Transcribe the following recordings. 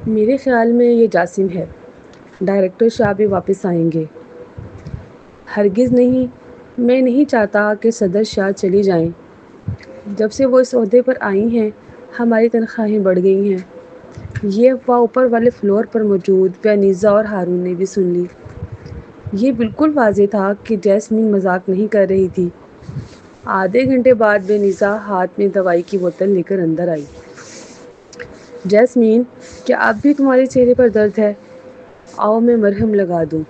میرے خیال میں یہ جاسم ہے۔ ڈائریکٹر شاہ بھی واپس آئیں گے۔ ہرگز نہیں، میں نہیں چاہتا کہ صدر شاہ چلی جائیں۔ جب سے وہ اس عہدے پر آئی ہیں ہماری تنخواہیں بڑھ گئی ہیں۔ یہ افواہ اوپر والے فلور پر موجود بینیزا اور ہارون نے بھی سن لی۔ یہ بالکل واضح تھا کہ جیسمین مذاق نہیں کر رہی تھی۔ آدھے گھنٹے بعد بینیزا ہاتھ میں دوائی کی بوتل لے کر اندر آئی۔ جیسمین، کیا اب بھی تمہارے چہرے پر درد ہے؟ آؤ میں مرہم لگا دوں۔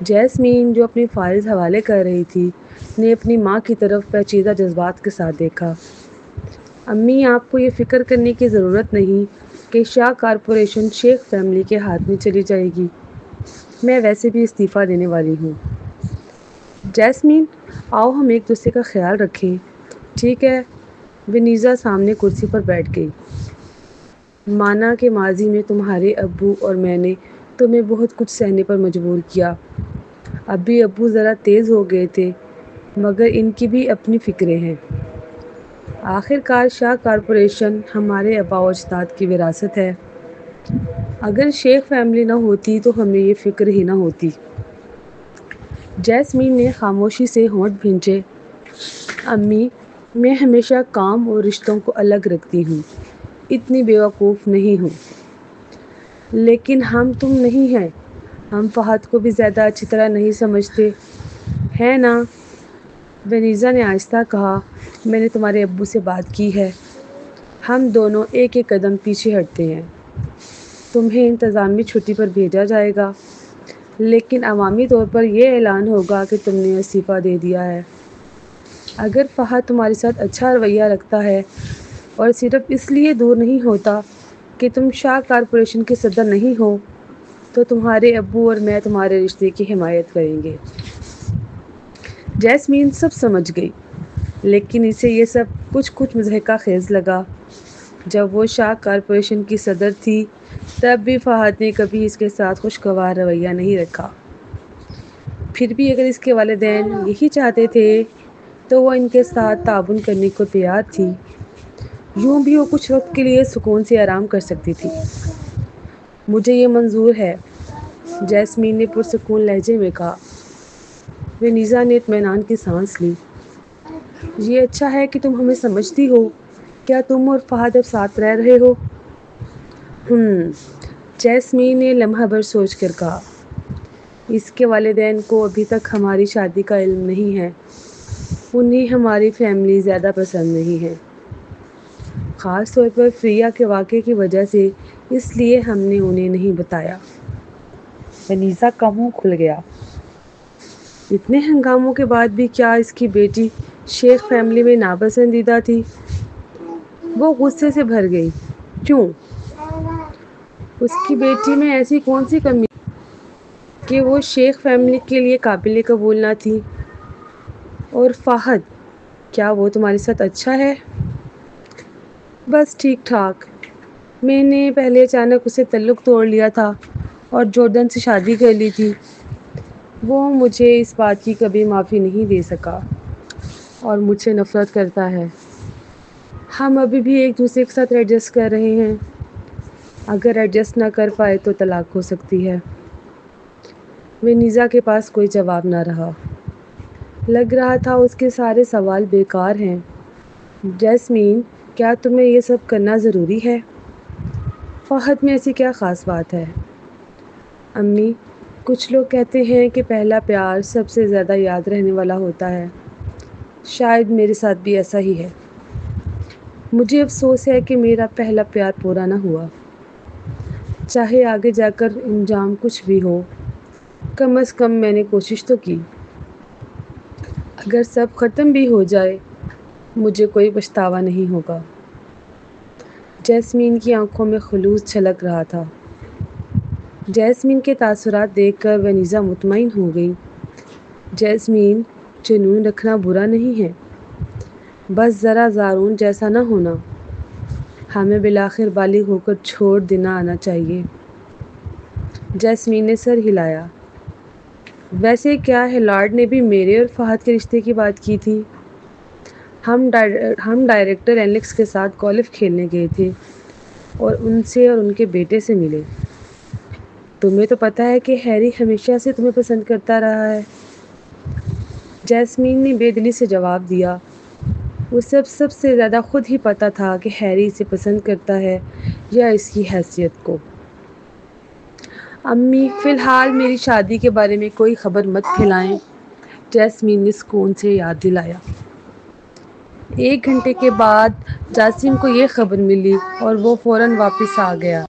جیسمین، جو اپنی فائلز حوالے کر رہی تھی، نے اپنی ماں کی طرف پیچیدہ جذبات کے ساتھ دیکھا۔ امی، آپ کو یہ فکر کرنے کی ضرورت نہیں کہ شاہ کارپوریشن شیخ فیملی کے ہاتھ میں چلی جائے گی۔ میں ویسے بھی استعفیٰ دینے والی ہوں۔ جیسمین، آؤ ہم ایک دوسرے کا خیال رکھیں، ٹھیک ہے؟ بینیزا سامنے کرسی پر بیٹھ گئی۔ مانا کہ ماضی میں تمہارے ابو اور میں نے تمہیں بہت کچھ سہنے پر مجبور کیا۔ ابھی ابو ذرا تیز ہو گئے تھے، مگر ان کی بھی اپنی فکریں ہیں۔ آخر کار شاہ کارپوریشن ہمارے آباء و اجداد کی وراثت ہے۔ اگر شیخ فیملی نہ ہوتی تو ہمیں یہ فکر ہی نہ ہوتی۔ جیسمین نے خاموشی سے ہونٹ بھینچے۔ امی، میں ہمیشہ کام اور رشتوں کو الگ رکھتی ہوں، اتنی بیوقوف نہیں ہوں۔ لیکن ہم تم نہیں ہیں، ہم فہد کو بھی زیادہ اچھی طرح نہیں سمجھتے، ہے نا؟ بینیزا نے آہستہ کہا، میں نے تمہارے ابو سے بات کی ہے۔ ہم دونوں ایک ایک قدم پیچھے ہٹتے ہیں۔ تمہیں انتظامی چھٹی پر بھیجا جائے گا، لیکن عوامی طور پر یہ اعلان ہوگا کہ تم نے استعفیٰ دے دیا ہے۔ اگر فہد تمہارے ساتھ اچھا رویہ رکھتا ہے اور صرف اس لیے دور نہیں ہوتا کہ تم شاہ کارپوریشن کے صدر نہیں ہو، تو تمہارے ابو اور میں تمہارے رشتے کی حمایت کریں گے۔ جیسمین سب سمجھ گئی، لیکن اسے یہ سب کچھ مضحکہ خیز لگا۔ جب وہ شاہ کارپوریشن کی صدر تھی تب بھی فہد نے کبھی اس کے ساتھ خوشگوار رویہ نہیں رکھا۔ پھر بھی اگر اس کے والدین یہی چاہتے تھے تو وہ ان کے ساتھ تعاون کرنے کو تیار تھی۔ یوں بھی وہ کچھ وقت کے لیے سکون سے آرام کر سکتی تھی۔ مجھے یہ منظور ہے، جیسمین نے پرسکون لہجے میں کہا۔ بینیزا نے اطمینان کی سانس لی۔ یہ اچھا ہے کہ تم ہمیں سمجھتی ہو۔ کیا تم اور فہد اب ساتھ رہ رہے ہو؟ جیسمین نے لمحہ بھر سوچ کر کہا۔ اس کے والدین کو ابھی تک ہماری شادی کا علم نہیں ہے۔ انہیں ہماری فیملی زیادہ پسند نہیں ہے، خاص طور پر فریہ کے واقعے کی وجہ سے، اس لیے ہم نے انہیں نہیں بتایا۔ بینیزا کا منہ کھل گیا۔ اتنے ہنگاموں کے بعد بھی کیا اس کی بیٹی شیخ فیملی میں ناپسندیدہ تھی؟ وہ غصے سے بھر گئی۔ کیوں؟ اس کی بیٹی میں ایسی کون سی کمی کہ وہ شیخ فیملی کے لیے قابل قبول نہ تھی؟ اور فہد، کیا وہ تمہارے ساتھ اچھا ہے؟ بس ٹھیک ٹھاک۔ میں نے پہلے اچانک اسے تعلق توڑ لیا تھا اور جارڈن سے شادی کر لی تھی۔ وہ مجھے اس بات کی کبھی معافی نہیں دے سکا اور مجھ سے نفرت کرتا ہے۔ ہم ابھی بھی ایک دوسرے کے ساتھ ایڈجسٹ کر رہے ہیں۔ اگر ایڈجسٹ نہ کر پائے تو طلاق ہو سکتی ہے۔ بینیزا کے پاس کوئی جواب نہ رہا۔ لگ رہا تھا اس کے سارے سوال بیکار ہیں۔ جیسمین، کیا تمہیں یہ سب کرنا ضروری ہے؟ فہد میں ایسی کیا خاص بات ہے؟ امی، کچھ لوگ کہتے ہیں کہ پہلا پیار سب سے زیادہ یاد رہنے والا ہوتا ہے۔ شاید میرے ساتھ بھی ایسا ہی ہے۔ مجھے افسوس ہے کہ میرا پہلا پیار پورا نہ ہوا۔ چاہے آگے جا کر انجام کچھ بھی ہو، کم از کم میں نے کوشش تو کی۔ اگر سب ختم بھی ہو جائے، مجھے کوئی پچھتاوا نہیں ہوگا۔ جیسمین کی آنکھوں میں خلوص چھلک رہا تھا۔ جیسمین کے تاثرات دیکھ کر بینیزا مطمئن ہو گئی۔ جیسمین، جنون رکھنا برا نہیں ہے، بس ذرا زارون جیسا نہ ہونا۔ ہمیں بالآخر بالغ ہو کر چھوڑ دینا آنا چاہیے۔ جیسمین نے سر ہلایا۔ ویسے کیا ہیلارڈ نے بھی میرے اور فہد کے رشتے کی بات کی تھی؟ ہم ڈائریکٹر ایلیکس کے ساتھ گولف کھیلنے گئے تھے۔ اور ان سے اور ان کے بیٹے سے ملے۔ تمہیں تو پتہ ہے کہ ہیری ہمیشہ سے تمہیں پسند کرتا رہا ہے۔ جیسمین نے بے دلی سے جواب دیا۔ اسے سب سے زیادہ خود ہی پتہ تھا کہ ہیری اسے پسند کرتا ہے یا اس کی حیثیت کو۔ امی، فی الحال میری شادی کے بارے میں کوئی خبر مت پھیلائیں، جیسمین نے سکون سے یاد دلایا۔ 1 گھنٹے کے بعد جاسم کو یہ خبر ملی اور وہ فوراً واپس آ گیا۔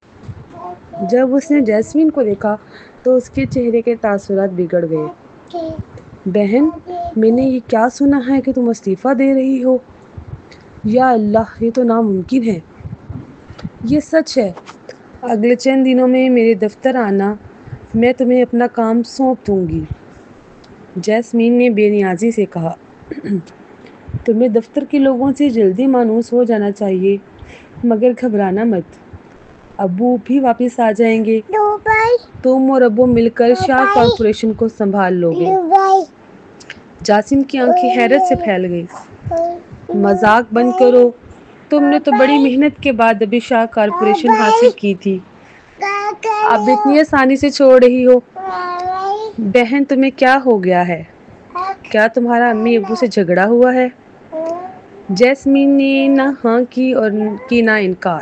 جب اس نے جیسمین کو دیکھا تو اس کے چہرے کے تاثرات بگڑ گئے۔ بہن، میں نے یہ کیا سنا ہے کہ تم استعفیٰ دے رہی ہو؟ یا اللہ، یہ تو ناممکن ہے۔ یہ سچ ہے۔ اگلے چند دنوں میں میرے دفتر آنا، میں تمہیں اپنا کام سونپ دوں گی، جیسمین نے بے نیازی سے کہا۔ تمہیں دفتر کے لوگوں سے جلدی مانوس ہو جانا چاہیے، مگر گھبرانا مت، ابو بھی واپس آ جائیں گے۔ تم اور ابو مل کر شاہ کارپوریشن کو سنبھال لو گے۔ جاسم کی آنکھیں حیرت سے پھیل گئیں۔ مذاق بند کرو، تم نے تو بڑی محنت کے بعد ابھی شاہ کارپوریشن حاصل کی تھی، اب اتنی آسانی سے چھوڑ رہی ہو؟ بہن، تمہیں کیا ہو گیا ہے؟ کیا تمہارا امی ابو سے جھگڑا ہوا ہے؟ جیسمین نے نہ ہاں کی اور نہ انکار،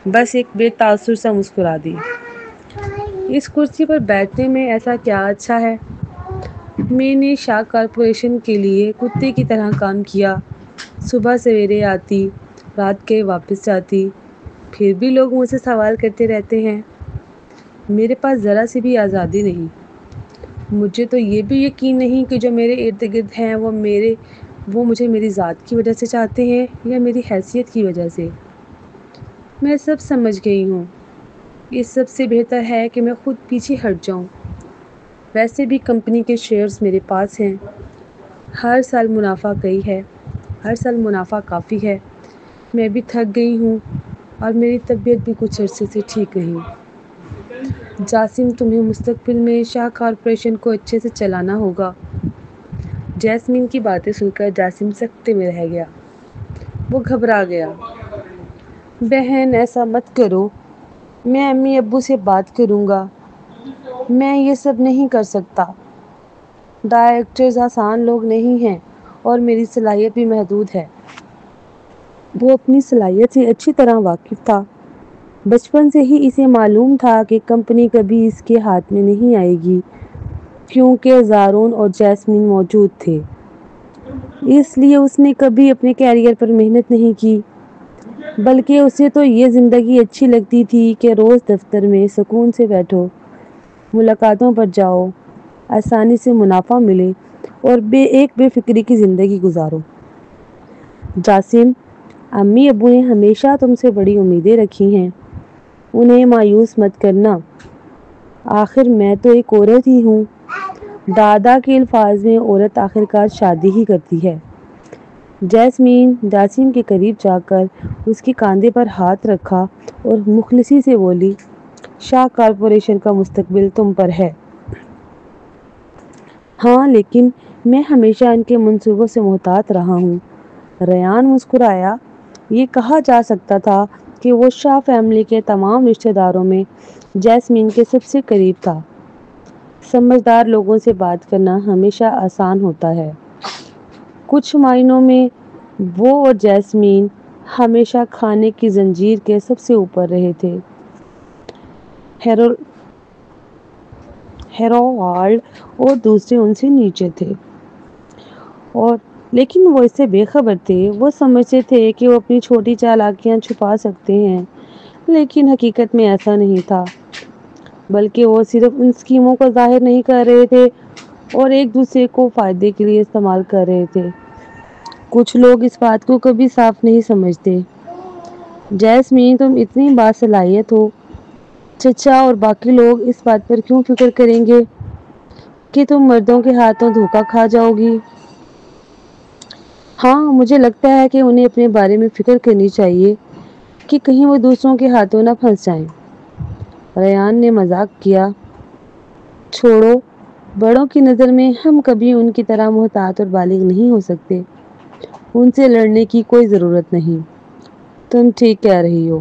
بس ایک بے تاثر سا مسکرا دی۔ اس کرسی پر بیٹھنے میں ایسا کیا اچھا ہے؟ میں نے شاہ کارپوریشن کے لیے کتے کی طرح کام کیا، صبح سویرے آتی، رات کے واپس جاتی، پھر بھی لوگ مجھ سے سوال کرتے رہتے ہیں۔ میرے پاس ذرا سی بھی آزادی نہیں۔ مجھے تو یہ بھی یقین نہیں کہ جو میرے ارد گرد ہیں وہ مجھے میری ذات کی وجہ سے چاہتے ہیں یا میری حیثیت کی وجہ سے۔ میں سب سمجھ گئی ہوں۔ اس سب سے بہتر ہے کہ میں خود پیچھے ہٹ جاؤں۔ ویسے بھی کمپنی کے شیئرز میرے پاس ہیں، ہر سال منافع کافی ہے۔ میں بھی تھک گئی ہوں اور میری طبیعت بھی کچھ عرصے سے ٹھیک نہیں۔ جاسم، تمہیں مستقبل میں شاہ کارپوریشن کو اچھے سے چلانا ہوگا۔ جیسمین کی باتیں سن کر جاسم سکتے میں رہ گیا۔ وہ گھبرا گیا۔ بہن، ایسا مت کرو، میں امی ابو سے بات کروں گا۔ میں یہ سب نہیں کر سکتا۔ ڈائریکٹرز آسان لوگ نہیں ہیں اور میری صلاحیت بھی محدود ہے۔ وہ اپنی صلاحیت سے اچھی طرح واقف تھا۔ بچپن سے ہی اسے معلوم تھا کہ کمپنی کبھی اس کے ہاتھ میں نہیں آئے گی، کیونکہ زارون اور جیسمین موجود تھے۔ اس لیے اس نے کبھی اپنے کیریئر پر محنت نہیں کی، بلکہ اسے تو یہ زندگی اچھی لگتی تھی کہ روز دفتر میں سکون سے بیٹھو، ملاقاتوں پر جاؤ، آسانی سے منافع ملے اور بے فکری کی زندگی گزارو۔ جاسم، امی ابو نے ہمیشہ تم سے بڑی امیدیں رکھی ہیں، انہیں مایوس مت کرنا۔ آخر میں تو ایک عورت ہی ہوں۔ دادا کے الفاظ میں عورت آخرکار شادی ہی کرتی ہے۔ جیسمین جاسم کے قریب جا کر اس کے کاندھے پر ہاتھ رکھا اور مخلصی سے بولی، شاہ کارپوریشن کا مستقبل تم پر ہے۔ ہاں، لیکن میں ہمیشہ ان کے منصوبوں سے محتاط رہا ہوں۔ ریان مسکرایا۔ یہ کہا جا سکتا تھا کہ وہ شاہ فیملی کے تمام رشتہ داروں میں جیسمین کے سب سے قریب تھا۔ سمجھدار لوگوں سے بات کرنا ہمیشہ آسان ہوتا ہے۔ کچھ معنوں میں وہ اور جیسمین ہمیشہ کھانے کی زنجیر کے سب سے اوپر رہے تھے۔ ہیروالڈ اور دوسرے ان سے نیچے تھے، لیکن وہ اس سے بے خبر تھے۔ وہ سمجھتے تھے کہ وہ اپنی چھوٹی چالاکیاں چھپا سکتے ہیں، لیکن حقیقت میں ایسا نہیں تھا، بلکہ وہ صرف ان اسکیموں کو ظاہر نہیں کر رہے تھے اور ایک دوسرے کو فائدے کے لیے استعمال کر رہے تھے۔ کچھ لوگ اس بات کو کبھی صاف نہیں سمجھتے۔ جیسمین، تم اتنی باصلاحیت ہو، چچا اور باقی لوگ اس بات پر کیوں فکر کریں گے کہ تم مردوں کے ہاتھوں دھوکہ کھا جاؤ گی؟ ہاں، مجھے لگتا ہے کہ انہیں اپنے بارے میں فکر کرنی چاہیے کہ کہیں وہ دوسروں کے ہاتھوں نہ پھنس جائیں۔ ریان نے مذاق کیا۔ چھوڑو، بڑوں کی نظر میں ہم کبھی ان کی طرح محتاط اور بالغ نہیں ہو سکتے۔ ان سے لڑنے کی کوئی ضرورت نہیں۔ تم ٹھیک کہہ رہی ہو۔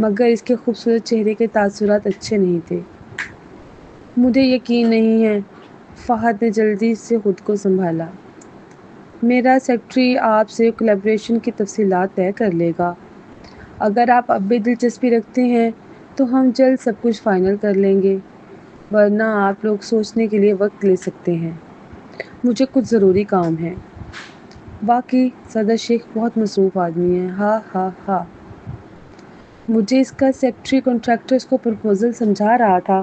مگر اس کے خوبصورت چہرے کے تاثرات اچھے نہیں تھے۔ مجھے یقین نہیں ہے، فہد نے جلدی سے خود کو سنبھالا۔ میرا سیکریٹری آپ سے کولیبریشن کی تفصیلات طے کر لے گا۔ اگر آپ اب بھی دلچسپی رکھتے ہیں تو ہم جلد سب کچھ فائنل کر لیں گے، ورنہ آپ لوگ سوچنے کے لیے وقت لے سکتے ہیں۔ مجھے کچھ ضروری کام ہے۔ واقعی صدر شیخ بہت مصروف آدمی ہے، ہاں ہاں ہاں۔ مجھے اس کا سیکریٹری کنٹریکٹرز کو پروپوزل سمجھا رہا تھا۔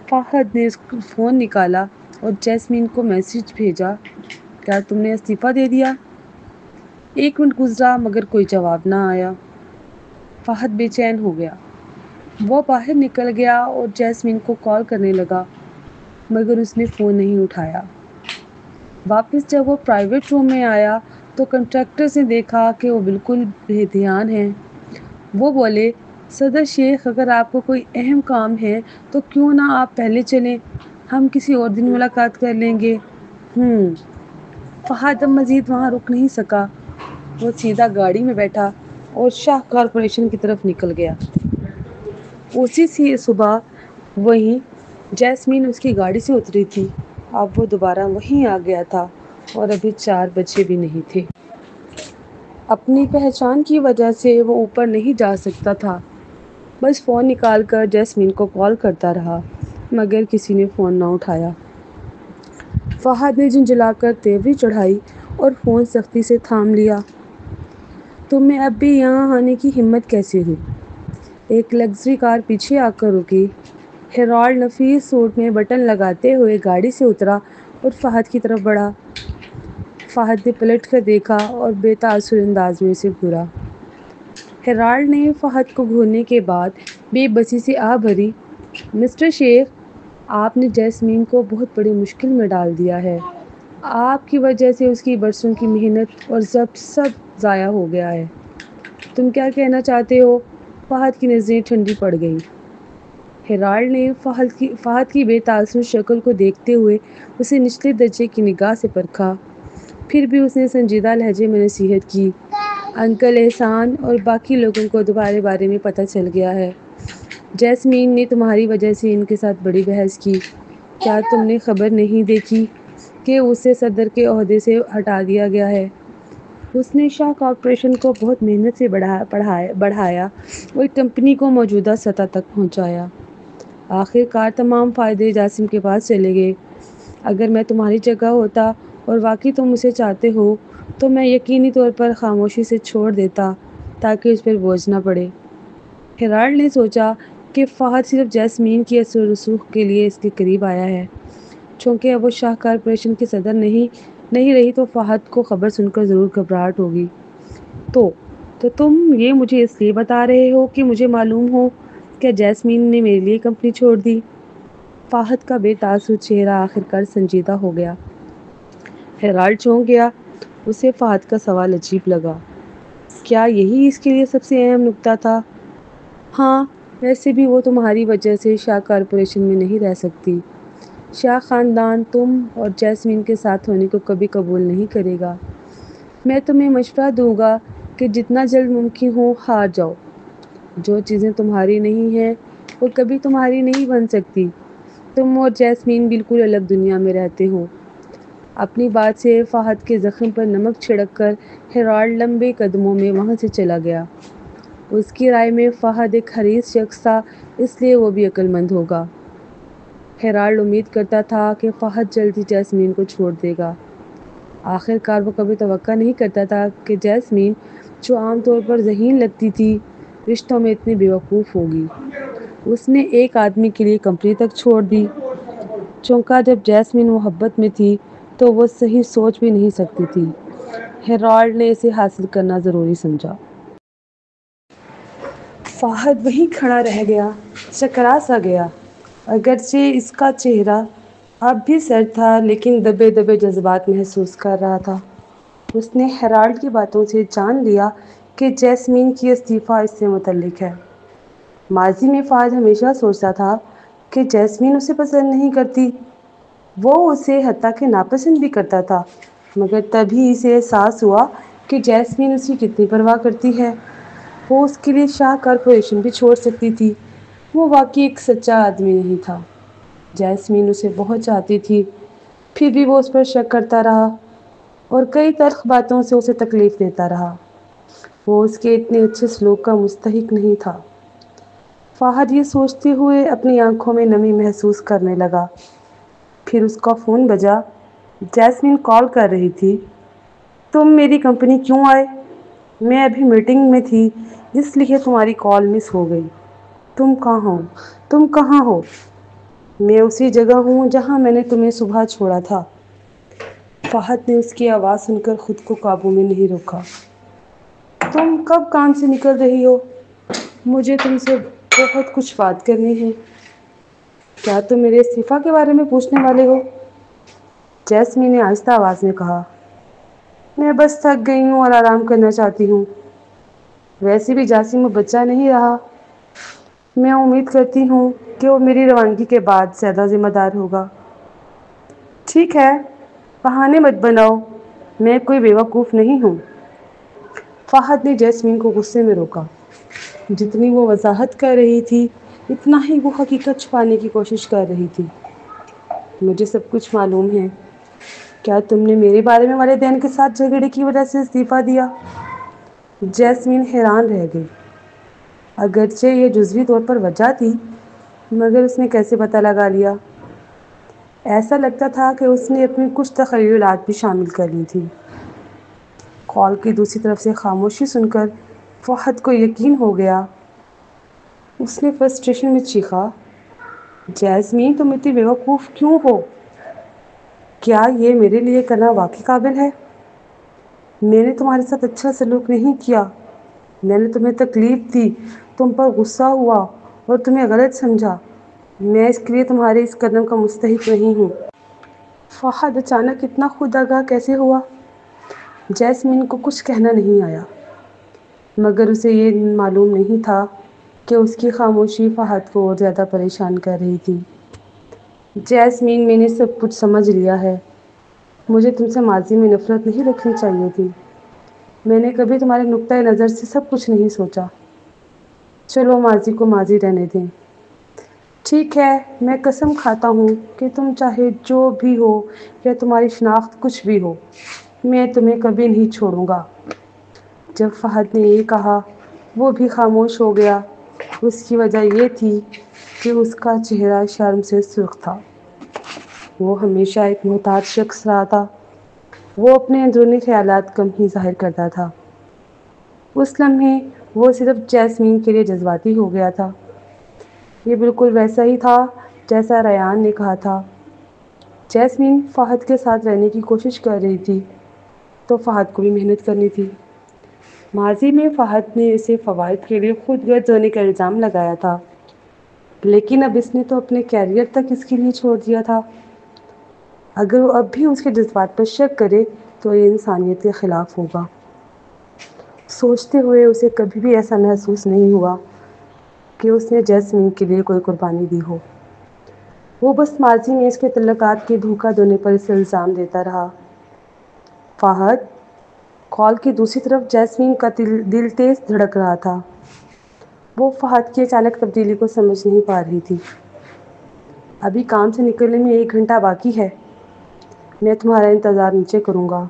فہد نے فون نکالا اور جیسمین کو میسج بھیجا، کیا تم نے استعفیٰ دے دیا؟ 1 منٹ گزرا مگر کوئی جواب نہ آیا۔ فہد بے چین ہو گیا۔ وہ باہر نکل گیا اور جیسمین کو کال کرنے لگا مگر اس نے فون نہیں اٹھایا۔ واپس جب وہ پرائیویٹ روم میں آیا تو کنٹریکٹرز نے دیکھا کہ وہ بالکل بے دھیان ہیں۔ وہ بولے، صدر شیخ اگر آپ کو کوئی اہم کام ہے تو کیوں نہ آپ پہلے چلیں، ہم کسی اور دن ملاقات کر لیں گے۔ فہد اب مزید وہاں رک نہیں سکا۔ وہ سیدھا گاڑی میں بیٹھا اور شاہ کارپوریشن کی طرف نکل گیا۔ اسی صبح وہیں جیسمین اس کی گاڑی سے اتری تھی۔ اب وہ دوبارہ وہیں آ گیا تھا اور ابھی 4 بجے بھی نہیں تھے۔ اپنی پہچان کی وجہ سے وہ اوپر نہیں جا سکتا تھا، بس فون نکال کر جیسمین کو کال کرتا رہا مگر کسی نے فون نہ اٹھایا۔ فہد نے جھنجھلا کر تیوری چڑھائی اور فون سختی سے تھام لیا۔ تمہیں اب بھی یہاں آنے کی ہمت کیسے ہوئی؟ ایک لگژری کار پیچھے آ کر رکی۔ ہیرالڈ نفیس سوٹ میں بٹن لگاتے ہوئے گاڑی سے اترا اور فہد کی طرف بڑھا۔ فہد نے پلٹ کر دیکھا اور بے تاثر انداز میں اسے گھورا۔ ہیرالڈ نے فہد کو گھورنے کے بعد بے بسی سے آہ بھری، مسٹر شیخ، آپ نے جیسمین کو بہت بڑی مشکل میں ڈال دیا ہے۔ آپ کی وجہ سے اس کی برسوں کی محنت اور ضبط سب ضائع ہو گیا ہے۔ تم کیا کہنا چاہتے ہو؟ فہد کی نظریں ٹھنڈی پڑ گئیں۔ ہیرالڈ نے فہد کی بے تاثر شکل کو دیکھتے ہوئے اسے نچلے درجے کی نگاہ سے پرکھا۔ پھر بھی اس نے سنجیدہ لہجے میں نصیحت کی، انکل احسان اور باقی لوگوں کو تمہارے بارے میں پتہ چل گیا ہے۔ جیسمین نے تمہاری وجہ سے ان کے ساتھ بڑی بحث کی۔ کیا تم نے خبر نہیں دیکھی کہ اسے صدر کے عہدے سے ہٹا دیا گیا ہے؟ اس نے شاہ کارپوریشن کو بہت محنت سے بڑھایا اور کمپنی کو موجودہ سطح تک پہنچایا۔ آخر کار تمام فائدے جاسم کے پاس چلے گئے۔ اگر میں تمہاری جگہ ہوتا اور واقعی تم اسے چاہتے ہو تو میں یقینی طور پر خاموشی سے چھوڑ دیتا تاکہ اس پر بوجھ نہ پڑے۔ ہیرالڈ نے سوچا کہ فہد صرف جیسمین کی اثر و رسوخ کے لیے اس کے قریب آیا ہے۔ چونکہ اب وہ شاہ کارپوریشن کی صدر نہیں رہی تو فہد کو خبر سن کر ضرور گھبراہٹ ہوگی۔ تو تم یہ مجھے اس لیے بتا رہے ہو کہ مجھے معلوم ہو کہ جیسمین نے میرے لیے کمپنی چھوڑ دی؟ فہد کا بے تاثر چہرہ آخرکار سنجیدہ ہو گیا۔ ہیرالڈ چونک گیا۔ اسے فہد کا سوال عجیب لگا۔ کیا یہی اس کے لیے سب سے اہم نکتہ تھا؟ ہاں، ویسے بھی وہ تمہاری وجہ سے شاہ کارپوریشن میں نہیں رہ سکتی۔ شاہ خاندان تم اور جیسمین کے ساتھ ہونے کو کبھی قبول نہیں کرے گا۔ میں تمہیں مشورہ دوں گا کہ جتنا جلد ممکن ہو ہار جاؤ۔ جو چیزیں تمہاری نہیں ہیں وہ کبھی تمہاری نہیں بن سکتی۔ تم اور جیسمین بالکل الگ دنیا میں رہتے ہو۔ اپنی بات سے فہد کے زخم پر نمک چھڑک کر ہیرالڈ لمبے قدموں میں وہاں سے چلا گیا۔ اس کی رائے میں فہد ایک حریص شخص تھا، اس لیے وہ بھی عقل مند ہوگا۔ ہیرالڈ امید کرتا تھا کہ فہد جلد ہی جیسمین کو چھوڑ دے گا۔ آخر کار وہ کبھی توقع نہیں کرتا تھا کہ جیسمین، جو عام طور پر ذہین لگتی تھی، رشتوں میں اتنی بیوقوف ہوگی۔ اس نے ایک آدمی کے لیے کمپنی تک چھوڑ دی۔ چونکہ جب جیسمین محبت میں تھی تو وہ صحیح سوچ بھی نہیں سکتی تھی۔ ہیرالڈ نے اسے حاصل کرنا ضروری سمجھا۔ فہد وہیں کھڑا رہ گیا، چکرا سا گیا۔ اگرچہ اس کا چہرہ اب بھی سرد تھا لیکن دبے دبے جذبات محسوس کر رہا تھا۔ اس نے ہیرالڈ کی باتوں سے جان لیا کہ جیسمین کی استعفیٰ اس سے متعلق ہے۔ ماضی میں فہد ہمیشہ سوچتا تھا کہ جیسمین اسے پسند نہیں کرتی۔ وہ اسے حتیٰ کہ ناپسند بھی کرتا تھا، مگر تبھی اسے احساس ہوا کہ جیسمین اس کی کتنی پرواہ کرتی ہے۔ وہ اس کے لیے شاہ کارپوریشن بھی چھوڑ سکتی تھی۔ وہ واقعی ایک سچا آدمی نہیں تھا۔ جیسمین اسے بہت چاہتی تھی، پھر بھی وہ اس پر شک کرتا رہا اور کئی تلخ باتوں سے اسے تکلیف دیتا رہا۔ وہ اس کے اتنے اچھے سلوک کا مستحق نہیں تھا۔ فہد یہ سوچتے ہوئے اپنی آنکھوں میں نمی محسوس کرنے لگا۔ پھر اس کا فون بجا۔ جیسمین کال کر رہی تھی۔ تم میری کمپنی کیوں آئے؟ میں ابھی میٹنگ میں تھی، اس لیے تمہاری کال مس ہو گئی۔ تم کہاں ہو؟ میں اسی جگہ ہوں جہاں میں نے تمہیں صبح چھوڑا تھا۔ فہد نے اس کی آواز سن کر خود کو قابو میں نہیں رکھا۔ تم کب کام سے نکل رہی ہو؟ مجھے تم سے بہت کچھ بات کرنی ہے۔ کیا تم میرے استعفیٰ کے بارے میں پوچھنے والے ہو؟ جیسمین نے آہستہ آواز میں کہا۔ میں بس تھک گئی ہوں اور آرام کرنا چاہتی ہوں۔ ویسے بھی جاسم وہ بچہ نہیں رہا۔ میں امید کرتی ہوں کہ وہ میری روانگی کے بعد زیادہ ذمہ دار ہوگا۔ ٹھیک ہے، بہانے مت بناؤ، میں کوئی بیوقوف نہیں ہوں۔ فہد نے جیسمین کو غصے میں روکا۔ جتنی وہ وضاحت کر رہی تھی، اتنا ہی وہ حقیقت چھپانے کی کوشش کر رہی تھی۔ مجھے سب کچھ معلوم ہے۔ کیا تم نے میرے بارے میں والدین کے ساتھ جھگڑے کی وجہ سے استعفیٰ دیا؟ جیسمین حیران رہ گئی۔ اگرچہ یہ جزوی طور پر وجہ تھی، مگر اس نے کیسے پتہ لگا لیا؟ ایسا لگتا تھا کہ اس نے اپنی کچھ تخیلات بھی شامل کر لی تھی۔ کال کی دوسری طرف سے خاموشی سن کر فہد کو یقین ہو گیا۔ اس نے فرسٹریشن میں چیخا، جیسمین تم اتنی بیوقوف کیوں ہو؟ کیا یہ میرے لیے کرنا واقعی قابل ہے؟ میں نے تمہارے ساتھ اچھا سلوک نہیں کیا، میں نے تمہیں تکلیف دی، تم پر غصہ ہوا اور تمہیں غلط سمجھا۔ میں اس کے لیے تمہارے اس قدم کا مستحق نہیں ہوں۔ فہد اچانک اتنا خود آگاہ کیسے ہوا؟ جیسمین کو کچھ کہنا نہیں آیا، مگر اسے یہ معلوم نہیں تھا کہ اس کی خاموشی فہد کو اور زیادہ پریشان کر رہی تھی۔ جیسمین، میں نے سب کچھ سمجھ لیا ہے۔ مجھے تم سے ماضی میں نفرت نہیں رکھنی چاہیے تھی۔ میں نے کبھی تمہارے نقطۂ نظر سے سب کچھ نہیں سوچا۔ چلو ماضی کو ماضی رہنے دیں۔ ٹھیک ہے، میں قسم کھاتا ہوں کہ تم چاہے جو بھی ہو یا تمہاری شناخت کچھ بھی ہو، میں تمہیں کبھی نہیں چھوڑوں گا۔ جب فہد نے یہ کہا، وہ بھی خاموش ہو گیا۔ اس کی وجہ یہ تھی کہ اس کا چہرہ شرم سے سرخ تھا۔ وہ ہمیشہ ایک محتاط شخص رہا تھا۔ وہ اپنے اندرونی خیالات کم ہی ظاہر کرتا تھا۔ اس لمحے وہ صرف جیسمین کے لیے جذباتی ہو گیا تھا۔ یہ بالکل ویسا ہی تھا جیسا ریان نے کہا تھا۔ جیسمین فہد کے ساتھ رہنے کی کوشش کر رہی تھی، تو فہد کو بھی محنت کرنی تھی۔ ماضی میں فہد نے اسے فوائد کے لیے خود غرض ہونے کا الزام لگایا تھا، لیکن اب اس نے تو اپنے کیریئر تک اس کے لیے چھوڑ دیا تھا۔ اگر وہ اب بھی اس کے جذبات پر شک کرے تو یہ انسانیت کے خلاف ہوگا۔ سوچتے ہوئے اسے کبھی بھی ایسا محسوس نہیں ہوا کہ اس نے جیسمین کے لیے کوئی قربانی دی ہو۔ وہ بس ماضی میں اس کے تعلقات کے دھوکہ دینے پر اسے الزام دیتا رہا۔ فہد، کال کی دوسری طرف جیسمین کا دل تیز دھڑک رہا تھا۔ وہ فہد کی اچانک تبدیلی کو سمجھ نہیں پا رہی تھی۔ ابھی کام سے نکلنے میں 1 گھنٹہ باقی ہے، میں تمہارا انتظار نیچے کروں گا،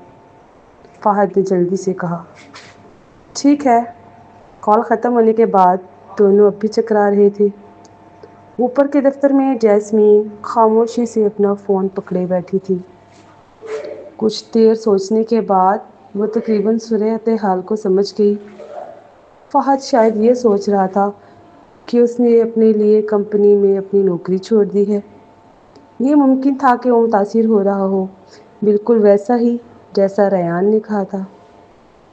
فہد نے جلدی سے کہا۔ ٹھیک ہے۔ کال ختم ہونے کے بعد دونوں اب بھی چکرا رہے تھے۔ اوپر کے دفتر میں جیسمین خاموشی سے اپنا فون پکڑے بیٹھی تھی۔ کچھ دیر سوچنے کے بعد وہ تقریباً صورتحال کو سمجھ گئی۔ فہد شاید یہ سوچ رہا تھا کہ اس نے اپنے لیے کمپنی میں اپنی نوکری چھوڑ دی ہے۔ یہ ممکن تھا کہ وہ متاثر ہو رہا ہو، بالکل ویسا ہی جیسا ریان نے کہا تھا۔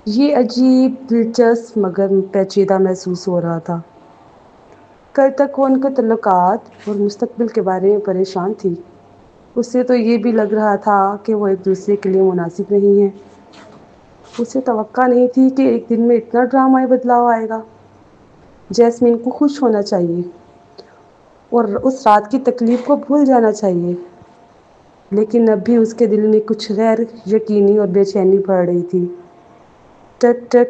یہ عجیب، دلچسپ مگر پیچیدہ محسوس ہو رہا تھا۔ کل تک وہ ان کے تعلقات اور مستقبل کے بارے میں پریشان تھی۔ اسے تو یہ بھی لگ رہا تھا کہ وہ ایک دوسرے کے لیے مناسب نہیں ہیں۔ اسے توقع نہیں تھی کہ ایک دن میں اتنا ڈرامائی بدلاؤ آئے گا۔ جیسمین کو خوش ہونا چاہیے اور اس رات کی تکلیف کو بھول جانا چاہیے، لیکن اب بھی اس کے دل میں کچھ غیر یقینی اور بے چینی بڑھ رہی تھی۔ ٹک ٹک،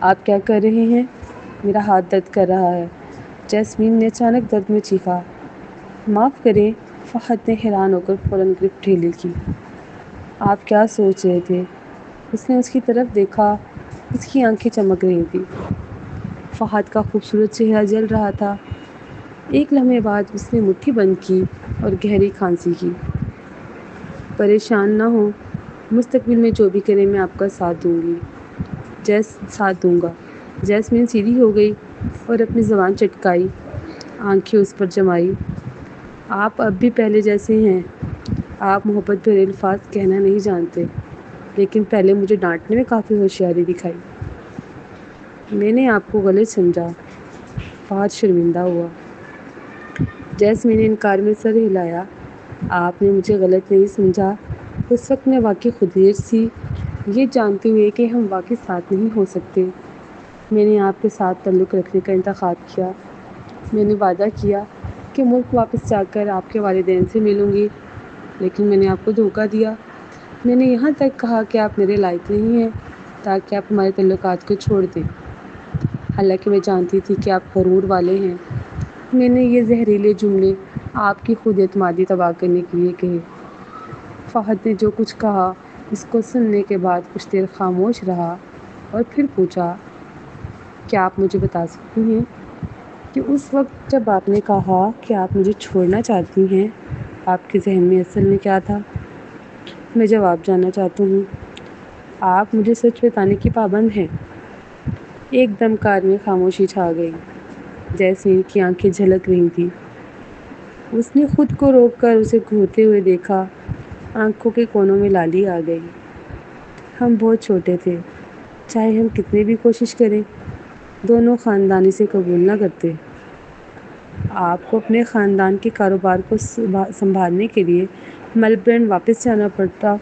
آپ کیا کر رہے ہیں؟ میرا ہاتھ درد کر رہا ہے، جیسمین نے اچانک درد میں چیخا۔ معاف کریں، فہد نے حیران ہو کر فوراً گرفت ڈھیلی کی۔ آپ کیا سوچ رہے تھے؟ اس نے اس کی طرف دیکھا، اس کی آنکھیں چمک رہی تھیں۔ فہد کا خوبصورت چہرہ جل رہا تھا۔ ایک لمحے بعد اس نے مٹھی بند کی اور گہری کھانسی کی۔ پریشان نہ ہوں، مستقبل میں جو بھی کریں میں آپ کا ساتھ دوں گا۔ جیسمین سیدھی ہو گئی اور اپنی زبان چٹکائی، آنکھیں اس پر جمائی۔ آپ اب بھی پہلے جیسے ہیں۔ آپ محبت بھرے الفاظ کہنا نہیں جانتے، لیکن پہلے مجھے ڈانٹنے میں کافی ہوشیاری دکھائی۔ میں نے آپ کو غلط سمجھا۔ فہد شرمندہ ہوا۔ جیسمین نے انکار میں سر ہلایا۔ آپ نے مجھے غلط نہیں سمجھا۔ اس وقت میں واقعی خودغرض تھی، یہ جانتے ہوئے کہ ہم واقعی ساتھ نہیں ہو سکتے۔ میں نے آپ کے ساتھ تعلق رکھنے کا انتخاب کیا۔ میں نے وعدہ کیا کہ ملک واپس جا کر آپ کے والدین سے ملوں گی، لیکن میں نے آپ کو دھوکہ دیا۔ میں نے یہاں تک کہا کہ آپ میرے لائق نہیں ہیں تاکہ آپ ہمارے تعلقات کو چھوڑ دیں، حالانکہ میں جانتی تھی کہ آپ غرور والے ہیں۔ میں نے یہ زہریلے جملے آپ کی خود اعتمادی تباہ کرنے کے لیے کہے۔ فہد نے جو کچھ کہا اس کو سننے کے بعد کچھ دیر خاموش رہا اور پھر پوچھا، کیا آپ مجھے بتا سکتی ہیں کہ اس وقت جب آپ نے کہا کہ آپ مجھے چھوڑنا چاہتی ہیں، آپ کے ذہن میں اصل میں کیا تھا؟ میں جواب جاننا چاہتا ہوں۔ آپ مجھے سچ بتانے کی پابند ہیں۔ ایک دم کار میں خاموشی چھا گئی۔ جیسمین کی آنکھیں جھلک رہی تھیں۔ اس نے خود کو روک کر اسے گھورتے ہوئے دیکھا۔ آنکھوں کے کونوں میں لالی آ گئی۔ ہم بہت چھوٹے تھے، چاہے ہم کتنی بھی کوشش کریں، دونوں خاندانی سے قبول نہ کرتے۔ آپ کو اپنے خاندان کے کاروبار کو سنبھالنے کے لیے میلبرن واپس جانا پڑتا،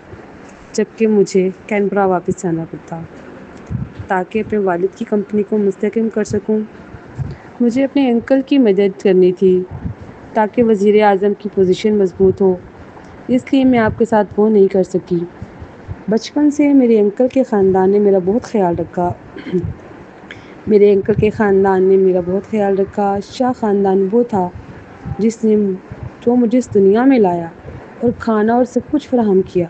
جبکہ مجھے کینبرا واپس جانا پڑتا تاکہ اپنے والد کی کمپنی کو مستحکم کر سکوں۔ مجھے اپنے انکل کی مدد کرنی تھی تاکہ وزیر اعظم کی پوزیشن مضبوط ہو، اس لیے میں آپ کے ساتھ وہ نہیں کر سکی۔ بچپن سے میرے انکل کے خاندان نے میرا بہت خیال رکھا۔ شاہ خاندان وہ تھا جو مجھے اس دنیا میں لایا اور کھانا اور سب کچھ فراہم کیا۔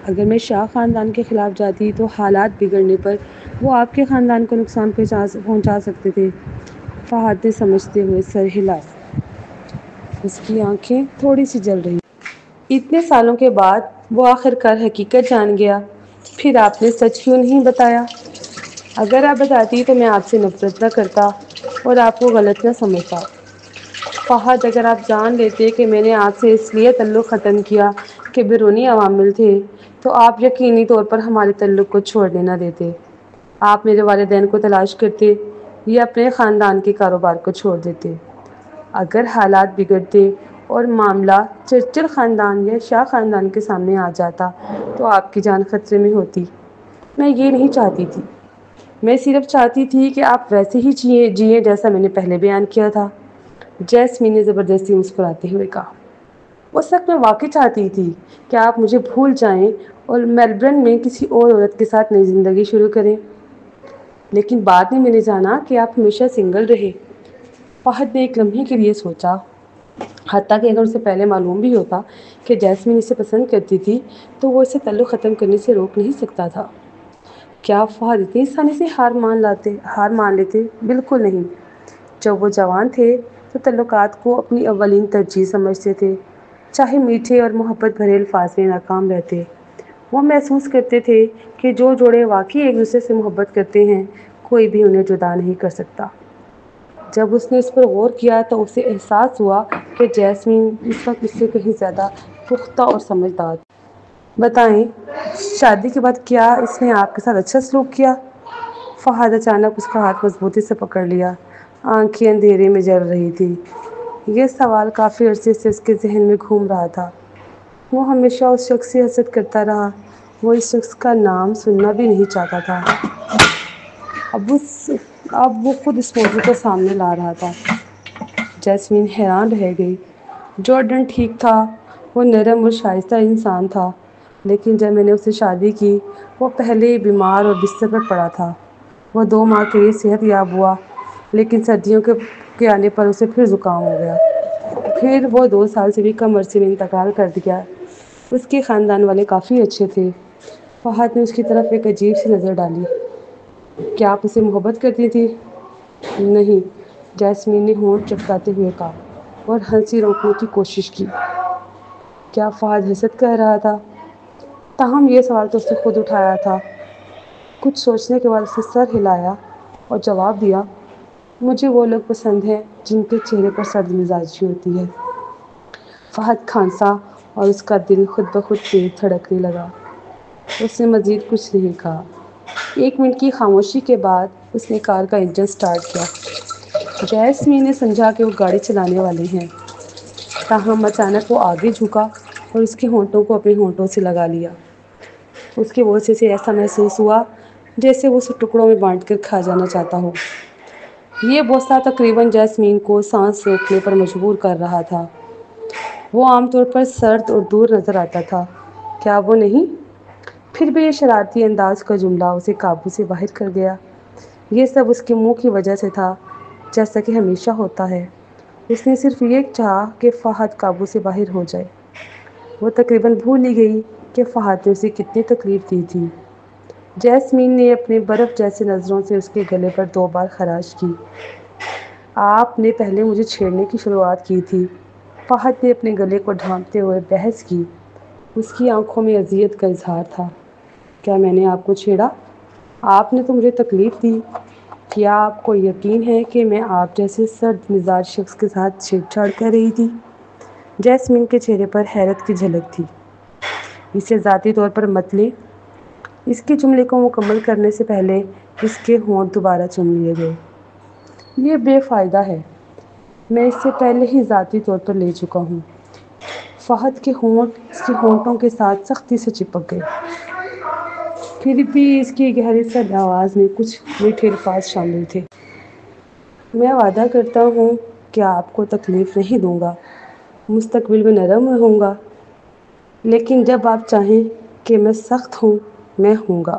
اگر میں شاہ خاندان کے خلاف جاتی تو حالات بگڑنے پر وہ آپ کے خاندان کو نقصان پہنچا سکتے تھے۔ فہد نے سمجھتے ہوئے سر ہلایا۔ اس کی آنکھیں تھوڑی سی جل رہی۔ اتنے سالوں کے بعد وہ آخرکار حقیقت جان گیا۔ پھر آپ نے سچ کیوں نہیں بتایا؟ اگر آپ بتاتی تو میں آپ سے نفرت نہ کرتا اور آپ کو غلط نہ سمجھتا۔ فہد، اگر آپ جان لیتے کہ میں نے آپ سے اس لیے تعلق ختم کیا کہ بیرونی عوامل تھے، تو آپ یقینی طور پر ہمارے تعلق کو چھوڑنے نہ دیتے۔ آپ میرے والدین کو تلاش کرتے یا اپنے خاندان کے کاروبار کو چھوڑ دیتے۔ اگر حالات بگڑتے اور معاملہ چرچل خاندان یا شاہ خاندان کے سامنے آ جاتا تو آپ کی جان خطرے میں ہوتی۔ میں یہ نہیں چاہتی تھی۔ میں صرف چاہتی تھی کہ آپ ویسے ہی جئیں جیسا میں نے پہلے بیان کیا تھا۔ جیسمین نے زبردستی مسکراتے ہوئے کہا۔ اس وقت میں واقعی چاہتی تھی کہ آپ مجھے بھول جائیں اور میلبرن میں کسی اور عورت کے ساتھ نئی زندگی شروع کریں، لیکن بعد میں نے جانا کہ آپ ہمیشہ سنگل رہے۔ فہد نے ایک لمحے کے لیے سوچا، حتیٰ کہ اگر اسے پہلے معلوم بھی ہوتا کہ جیسمین اسے پسند کرتی تھی تو وہ اسے تعلق ختم کرنے سے روک نہیں سکتا تھا۔ کیا فہد اتنی آسانی سے ہار مان لیتے؟ بالکل نہیں۔ جب وہ جوان تھے تو تعلقات کو اپنی اولین ترجیح سمجھتے تھے، چاہے میٹھے اور محبت بھرے الفاظ میں ناکام رہتے۔ وہ محسوس کرتے تھے کہ جو جوڑے واقعی ایک دوسرے سے محبت کرتے ہیں، کوئی بھی انہیں جدا نہیں کر سکتا۔ جب اس نے اس پر غور کیا تو اسے احساس ہوا کہ جیسمین اس وقت اس سے کہیں زیادہ پختہ اور سمجھدار تھی۔ بتائیں، شادی کے بعد کیا اس نے آپ کے ساتھ اچھا سلوک کیا؟ فہد اچانک اس کا ہاتھ مضبوطی سے پکڑ لیا۔ آنکھیں اندھیرے میں جل رہی تھیں۔ یہ سوال کافی عرصے سے اس کے ذہن میں گھوم رہا تھا۔ وہ ہمیشہ اس شخص سے حسد کرتا رہا۔ وہ اس شخص کا نام سننا بھی نہیں چاہتا تھا۔ اب وہ خود اس موضوع کو سامنے لا رہا تھا۔ جیسمین حیران رہ گئی۔ جارڈن ٹھیک تھا، وہ نرم اور شائستہ انسان تھا، لیکن جب میں نے اس سے شادی کی وہ پہلے ہی بیمار اور بستر پر پڑا تھا۔ وہ 2 ماہ کے لیے صحت یاب ہوا، لیکن سردیوں کے آنے پر اسے پھر زکام ہو گیا۔ پھر وہ 2 سال سے بھی کم عرصے میں انتقال کر دیا۔ اس کے خاندان والے کافی اچھے تھے۔ فہد نے اس کی طرف ایک عجیب سی نظر ڈالی۔ کیا آپ اسے محبت کرتی تھی؟ نہیں، جیسمین نے ہونٹ چٹکاتے ہوئے کہا اور ہنسی روکنے کی کوشش کی۔ کیا فہد حسد کر رہا تھا؟ تاہم یہ سوال تو اس نے خود اٹھایا تھا۔ کچھ سوچنے کے بعد اس نے سر ہلایا اور جواب دیا، مجھے وہ لوگ پسند ہیں جن کے چہرے پر سرد مزاجی ہوتی ہے۔ فہد کھانسا اور اس کا دل خود بخود تیز دھڑکنے لگا۔ اس نے مزید کچھ نہیں کہا۔ 1 منٹ کی خاموشی کے بعد اس نے کار کا انجن سٹارٹ کیا۔ جیسمین نے سمجھا کہ وہ گاڑی چلانے والے ہیں، تاہم اچانک وہ آگے جھکا اور اس کے ہونٹوں کو اپنے ہونٹوں سے لگا لیا۔ اس کے بوسے سے ایسا محسوس ہوا جیسے وہ اسے ٹکڑوں میں بانٹ کر کھا جانا چاہتا ہو۔ یہ بوسہ تقریباً جیسمین کو سانس روکنے پر مجبور کر رہا تھا۔ وہ عام طور پر سرد اور دور نظر آتا تھا، کیا وہ نہیں؟ پھر بھی یہ شرارتی انداز کا جملہ اسے قابو سے باہر کر گیا۔ یہ سب اس کے منہ کی وجہ سے تھا، جیسا کہ ہمیشہ ہوتا ہے۔ اس نے صرف یہ چاہا کہ فہد قابو سے باہر ہو جائے۔ وہ تقریباً بھول ہی گئی کہ فہد نے اسے کتنی تکلیف دی تھی۔ جیسمین نے اپنے برف جیسے نظروں سے اس کے گلے پر 2 بار خراش کی۔ آپ نے پہلے مجھے چھیڑنے کی شروعات کی تھی، فہد نے اپنے گلے کو ڈھانپتے ہوئے بحث کی۔ اس کی آنکھوں میں اذیت کا اظہار تھا۔ کیا میں نے آپ کو چھیڑا؟ آپ نے تو مجھے تکلیف دی۔ کیا آپ کو یقین ہے کہ میں آپ جیسے سرد مزاج شخص کے ساتھ چھیڑ چھاڑ کر رہی تھی؟ جیسمین کے چہرے پر حیرت کی جھلک تھی۔ اسے ذاتی طور پر مت لیں۔ اس کے جملے کو مکمل کرنے سے پہلے اس کے ہونٹ دوبارہ چوم لیے گئے۔ یہ بے فائدہ ہے، میں اس سے پہلے ہی ذاتی طور پر لے چکا ہوں۔ فہد کے ہونٹ اس کے ہونٹوں کے ساتھ سختی سے چپک گئے۔ پھر بھی اس کی گہری سرد آواز میں کچھ میٹھے الفاظ شامل تھے۔ میں وعدہ کرتا ہوں کہ آپ کو تکلیف نہیں دوں گا، مستقبل میں نرم رہوں گا، لیکن جب آپ چاہیں کہ میں سخت ہوں، میں ہوں گا۔